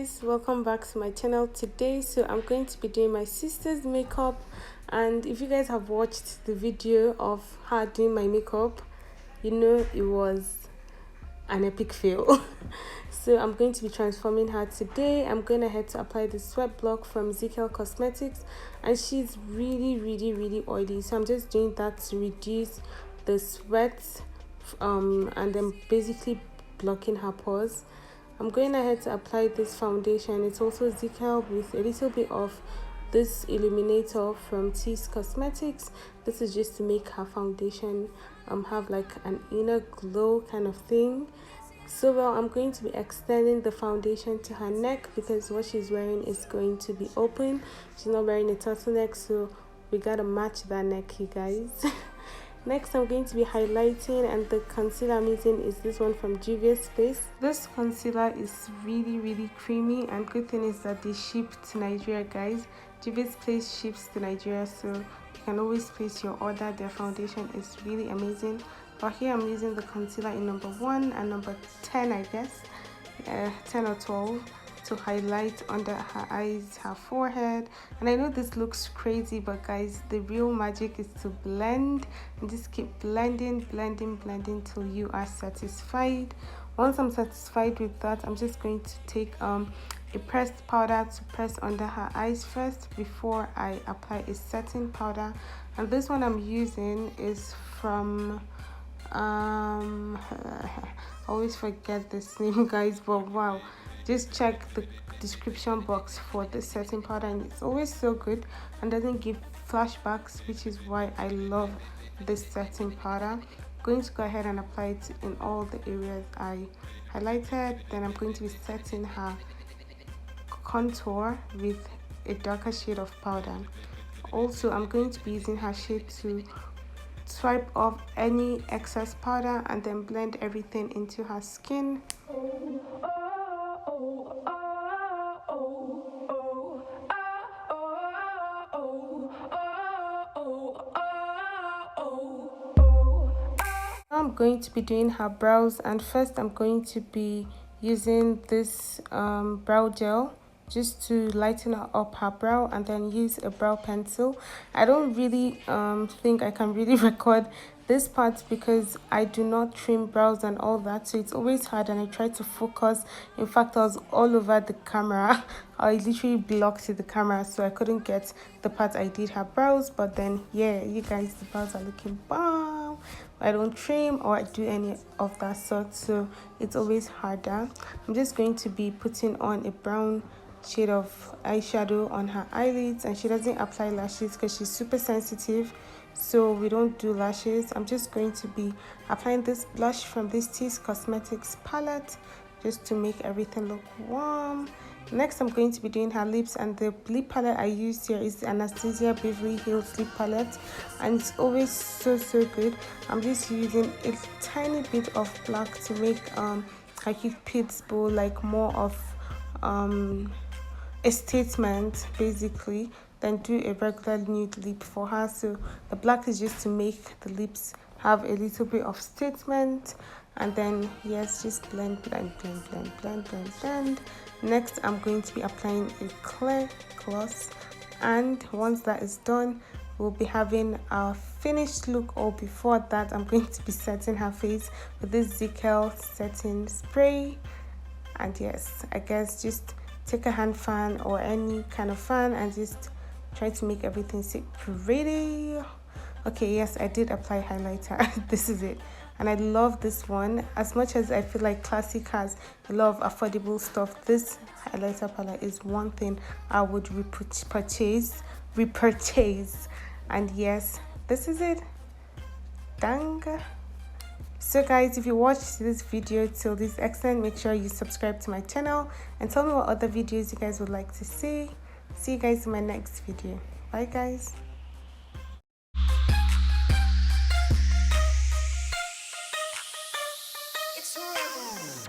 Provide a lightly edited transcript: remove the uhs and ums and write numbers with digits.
guys, welcome back to my channel today. So I'm going to be doing my sister's makeup, and if you guys have watched the video of her doing my makeup, you know it was an epic fail. So I'm going to be transforming her today. I'm going ahead to apply the sweat block from ZKL Cosmetics, and she's really oily, so I'm just doing that to reduce the sweat and then basically blocking her pores. I'm going ahead to apply this foundation. It's also ZKL with a little bit of this illuminator from Tease Cosmetics. This is just to make her foundation have like an inner glow kind of thing. So well, I'm going to be extending the foundation to her neck because what she's wearing is going to be open. She's not wearing a turtleneck, so we gotta match that neck, you guys. Next, I'm going to be highlighting, and the concealer I'm using is this one from Juvia's Place. This concealer is really creamy, and good thing is that they ship to Nigeria, guys. Juvia's Place ships to Nigeria, so you can always place your order. Their foundation is really amazing. But here I'm using the concealer in number 1 and number 10, I guess, 10 or 12, to highlight under her eyes, her forehead. And I know this looks crazy, but guys, the real magic is to blend and just keep blending till you are satisfied. Once I'm satisfied with that, I'm just going to take a pressed powder to press under her eyes first before I apply a setting powder. And this one I'm using is from I always forget this name, guys, but wow, just check the description box for the setting powder, and it's always so good and doesn't give flashbacks, which is why I love this setting powder. I'm going to go ahead and apply it in all the areas I highlighted. Then I'm going to be setting her contour with a darker shade of powder. Also, I'm going to be using her shade to swipe off any excess powder and then blend everything into her skin. I'm going to be doing her brows, and first I'm going to be using this brow gel just to lighten up her brow, and then use a brow pencil. I don't really think I can really record this part because I do not trim brows and all that, so it's always hard, and I try to focus. In fact, I was all over the camera. I literally blocked the camera, so I couldn't get the part I did her brows. But then yeah, you guys, the brows are looking bomb. I don't trim or do any of that sort, so it's always harder. I'm just going to be putting on a brown shade of eyeshadow on her eyelids, and she doesn't apply lashes because she's super sensitive, so we don't do lashes. I'm just going to be applying this blush from this Tease Cosmetics palette just to make everything look warm. Next, I'm going to be doing her lips, and the lip palette I used here is the Anastasia Beverly Hills lip palette, and it's always so good. I'm just using a tiny bit of black to make her Cupid's bow like more of a statement basically, then do a regular nude lip for her. So the black is just to make the lips have a little bit of statement, and then yes, just blend. Next, I'm going to be applying a clear gloss, and once that is done, we'll be having our finished look. Or before that, I'm going to be setting her face with this ZKL setting spray. And yes, I guess just take a hand fan or any kind of fan and just try to make everything sit pretty. Okay, yes, I did apply highlighter. This is it, and I love this one. As much as I feel like Classic has a lot of affordable stuff, this highlighter palette is one thing I would repurchase. And yes, this is it. Dang. So guys, if you watched this video till this extent, make sure you subscribe to my channel and tell me what other videos you guys would like to see. See you guys in my next video. Bye guys. It's